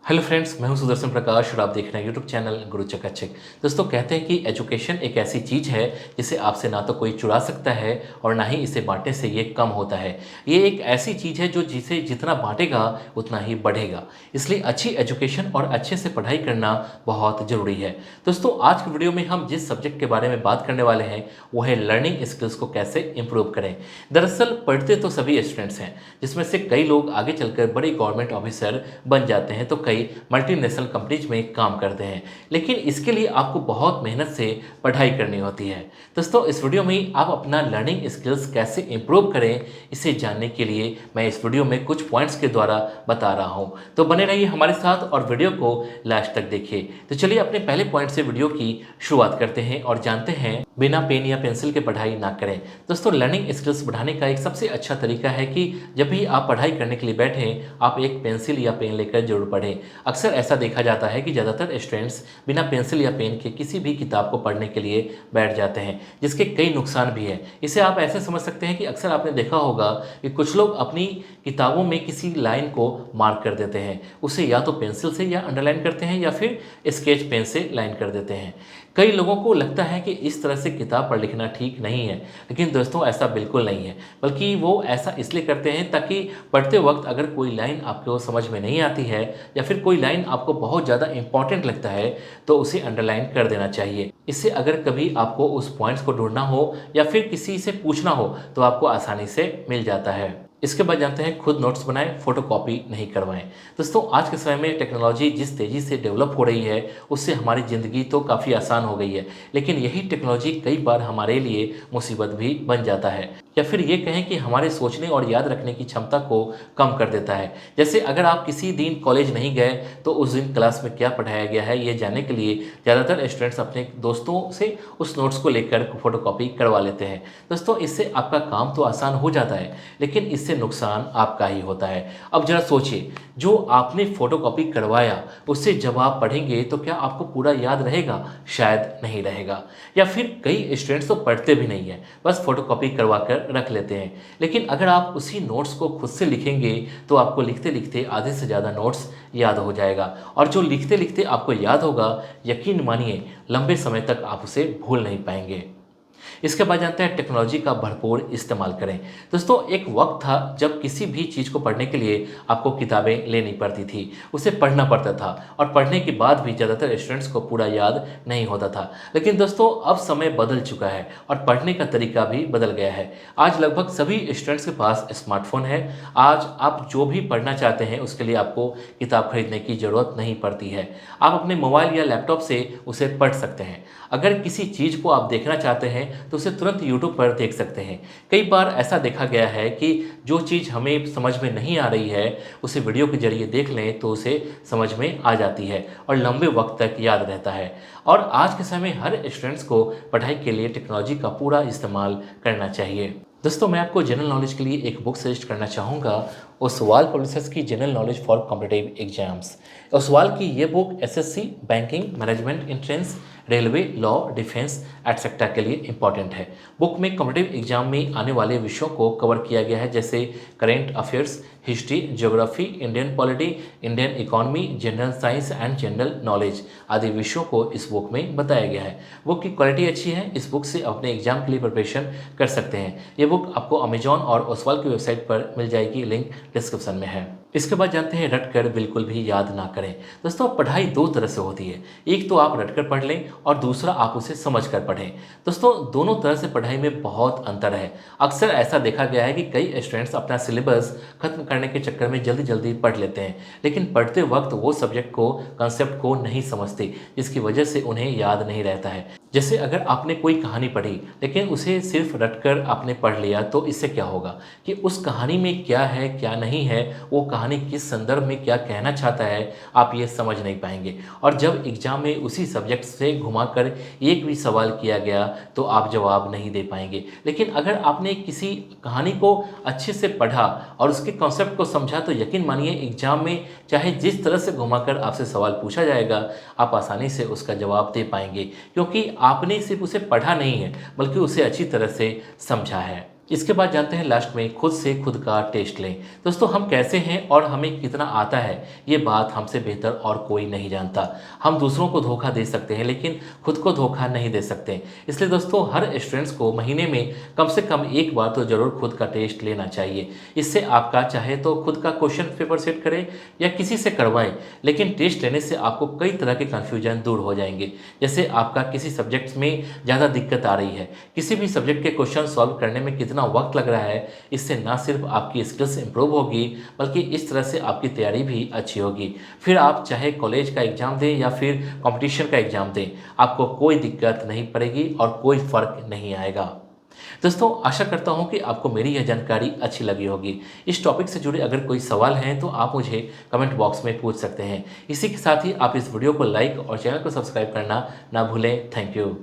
Hello friends, मैं हूं सुदर्शन प्रकाश और आप देख रहे हैं यूट्यूब चैनल गुरु चकाचक। दोस्तों, कहते हैं कि एजुकेशन एक ऐसी चीज़ है जिसे आपसे ना तो कोई चुरा सकता है और ना ही इसे बांटने से ये कम होता है। ये एक ऐसी चीज़ है जो जिसे जितना बांटेगा उतना ही बढ़ेगा। इसलिए अच्छी एजुकेशन और अच्छे से पढ़ाई करना बहुत ज़रूरी है। दोस्तों, आज की वीडियो में हम जिस सब्जेक्ट के बारे में बात करने वाले हैं वो है लर्निंग स्किल्स को कैसे इम्प्रूव करें। दरअसल पढ़ते तो सभी स्टूडेंट्स हैं, जिसमें से कई लोग आगे चलकर बड़े गवर्नमेंट ऑफिसर बन जाते हैं, तो कई मल्टीनेशनल कंपनीज में काम करते हैं। लेकिन इसके लिए आपको बहुत मेहनत से पढ़ाई करनी होती है। दोस्तों, इस वीडियो में आप अपना लर्निंग स्किल्स कैसे इंप्रूव करें, इसे जानने के लिए मैं इस वीडियो में कुछ पॉइंट्स के द्वारा बता रहा हूं। तो बने रहिए हमारे साथ और वीडियो को लास्ट तक देखिए। तो चलिए अपने पहले पॉइंट से वीडियो की शुरुआत करते हैं और जानते हैं बिना पेन या पेंसिल के पढ़ाई ना करें। दोस्तों, लर्निंग स्किल्स बढ़ाने का एक सबसे अच्छा तरीका है कि जब भी आप पढ़ाई करने के लिए बैठें, आप एक पेंसिल या पेन लेकर जरूर पढ़ें। अक्सर ऐसा देखा जाता है कि ज़्यादातर स्टूडेंट्स बिना पेंसिल या पेन के किसी भी किताब को पढ़ने के लिए बैठ जाते हैं, जिसके कई नुकसान भी हैं। इसे आप ऐसे समझ सकते हैं कि अक्सर आपने देखा होगा कि कुछ लोग अपनी किताबों में किसी लाइन को मार्क कर देते हैं, उसे या तो पेंसिल से या अंडरलाइन करते हैं या फिर स्केच पेन से लाइन कर देते हैं। कई लोगों को लगता है कि इस तरह से किताब पढ़ लिखना ठीक नहीं है, लेकिन दोस्तों ऐसा बिल्कुल नहीं है। बल्कि वो ऐसा इसलिए करते हैं ताकि पढ़ते वक्त अगर कोई लाइन आपको समझ में नहीं आती है या फिर कोई लाइन आपको बहुत ज़्यादा इंपॉर्टेंट लगता है तो उसे अंडरलाइन कर देना चाहिए। इससे अगर कभी आपको उस पॉइंट्स को ढूंढना हो या फिर किसी से पूछना हो तो आपको आसानी से मिल जाता है। इसके बाद जानते हैं खुद नोट्स बनाएं, फोटोकॉपी नहीं करवाएं। दोस्तों, आज के समय में टेक्नोलॉजी जिस तेज़ी से डेवलप हो रही है उससे हमारी ज़िंदगी तो काफ़ी आसान हो गई है, लेकिन यही टेक्नोलॉजी कई बार हमारे लिए मुसीबत भी बन जाता है, या फिर ये कहें कि हमारे सोचने और याद रखने की क्षमता को कम कर देता है। जैसे अगर आप किसी दिन कॉलेज नहीं गए तो उस दिन क्लास में क्या पढ़ाया गया है ये जानने के लिए ज़्यादातर स्टूडेंट्स अपने दोस्तों से उस नोट्स को लेकर फोटोकॉपी करवा लेते हैं। दोस्तों, इससे आपका काम तो आसान हो जाता है, लेकिन इससे नुकसान आपका ही होता है। अब जरा सोचिए, जो आपने फोटोकॉपी करवाया उससे जब आप पढ़ेंगे तो क्या आपको पूरा याद रहेगा? शायद नहीं रहेगा। या फिर कई स्टूडेंट्स तो पढ़ते भी नहीं है, बस फोटोकॉपी करवा कर रख लेते हैं। लेकिन अगर आप उसी नोट्स को खुद से लिखेंगे तो आपको लिखते लिखते आधे से ज़्यादा नोट्स याद हो जाएगा, और जो लिखते लिखते आपको याद होगा, यकीन मानिए लंबे समय तक आप उसे भूल नहीं पाएंगे। इसके बाद जानते हैं टेक्नोलॉजी का भरपूर इस्तेमाल करें। दोस्तों, एक वक्त था जब किसी भी चीज़ को पढ़ने के लिए आपको किताबें लेनी पड़ती थी, उसे पढ़ना पड़ता था, और पढ़ने के बाद भी ज़्यादातर स्टूडेंट्स को पूरा याद नहीं होता था। लेकिन दोस्तों, अब समय बदल चुका है और पढ़ने का तरीका भी बदल गया है। आज लगभग सभी स्टूडेंट्स के पास स्मार्टफोन है। आज आप जो भी पढ़ना चाहते हैं उसके लिए आपको किताब खरीदने की ज़रूरत नहीं पड़ती है। आप अपने मोबाइल या लैपटॉप से उसे पढ़ सकते हैं। अगर किसी चीज़ को आप देखना चाहते हैं तो उसे तुरंत यूट्यूब पर देख सकते हैं। कई बार ऐसा देखा गया है कि जो चीज़ हमें समझ में नहीं आ रही है उसे वीडियो के जरिए देख लें तो उसे समझ में आ जाती है और लंबे वक्त तक याद रहता है। और आज के समय हर स्टूडेंट्स को पढ़ाई के लिए टेक्नोलॉजी का पूरा इस्तेमाल करना चाहिए। दोस्तों, मैं आपको जनरल नॉलेज के लिए एक बुक सजेस्ट करना चाहूँगा, ओसवाल पब्लिशर्स की general knowledge for competitive exams. Oswal की ये book SSC, banking, management entrance, railway, law, defence etcetera के लिए इंपॉर्टेंट है। बुक में कॉम्पिटिटिव एग्जाम में आने वाले विषयों को कवर किया गया है, जैसे current affairs, history, geography, Indian polity, Indian economy, general science and general knowledge आदि विषयों को इस बुक में बताया गया है। बुक की क्वालिटी अच्छी है। इस बुक से अपने एग्जाम के लिए प्रिपरेशन कर सकते हैं। ये बुक आपको अमेजॉन और ओसवाल की वेबसाइट पर मिल जाएगी, लिंक डिस्क्रिप्शन में है। इसके बाद जानते हैं रट कर बिल्कुल भी याद ना करें। दोस्तों, पढ़ाई दो तरह से होती है, एक तो आप रट कर पढ़ लें और दूसरा आप उसे समझ कर पढ़ें। दोस्तों, दोनों तरह से पढ़ाई में बहुत अंतर है। अक्सर ऐसा देखा गया है कि कई स्टूडेंट्स अपना सिलेबस खत्म करने के चक्कर में जल्दी जल्दी पढ़ लेते हैं, लेकिन पढ़ते वक्त वो सब्जेक्ट को, कंसेप्ट को नहीं समझते, जिसकी वजह से उन्हें याद नहीं रहता है। जैसे अगर आपने कोई कहानी पढ़ी लेकिन उसे सिर्फ रटकर आपने पढ़ लिया तो इससे क्या होगा कि उस कहानी में क्या है क्या नहीं है, वो कहानी किस संदर्भ में क्या कहना चाहता है, आप ये समझ नहीं पाएंगे। और जब एग्जाम में उसी सब्जेक्ट से घुमाकर एक भी सवाल किया गया तो आप जवाब नहीं दे पाएंगे। लेकिन अगर आपने किसी कहानी को अच्छे से पढ़ा और उसके कॉन्सेप्ट को समझा तो यकीन मानिए एग्जाम में चाहे जिस तरह से घुमाकर आपसे सवाल पूछा जाएगा, आप आसानी से उसका जवाब दे पाएंगे, क्योंकि आपने सिर्फ उसे पढ़ा नहीं है बल्कि उसे अच्छी तरह से समझा है। इसके बाद जानते हैं लास्ट में खुद से खुद का टेस्ट लें। दोस्तों हम कैसे हैं और हमें कितना आता है, ये बात हमसे बेहतर और कोई नहीं जानता। हम दूसरों को धोखा दे सकते हैं लेकिन खुद को धोखा नहीं दे सकते। इसलिए दोस्तों हर स्टूडेंट्स को महीने में कम से कम एक बार तो ज़रूर खुद का टेस्ट लेना चाहिए। इससे आपका चाहे तो खुद का क्वेश्चन पेपर सेट करें या किसी से करवाएं, लेकिन टेस्ट लेने से आपको कई तरह के कन्फ्यूजन दूर हो जाएंगे। जैसे आपका किसी सब्जेक्ट्स में ज़्यादा दिक्कत आ रही है, किसी भी सब्जेक्ट के क्वेश्चन सॉल्व करने में कितना वक्त लग रहा है, इससे ना सिर्फ आपकी स्किल्स इंप्रूव होगी बल्कि इस तरह से आपकी तैयारी भी अच्छी होगी। फिर आप चाहे कॉलेज का एग्ज़ाम दें या फिर कंपटीशन का एग्ज़ाम दें, आपको कोई दिक्कत नहीं पड़ेगी और कोई फ़र्क नहीं आएगा। दोस्तों आशा करता हूँ कि आपको मेरी यह जानकारी अच्छी लगी होगी। इस टॉपिक से जुड़े अगर कोई सवाल हैं तो आप मुझे कमेंट बॉक्स में पूछ सकते हैं। इसी के साथ ही आप इस वीडियो को लाइक और चैनल को सब्सक्राइब करना ना भूलें। Thank you.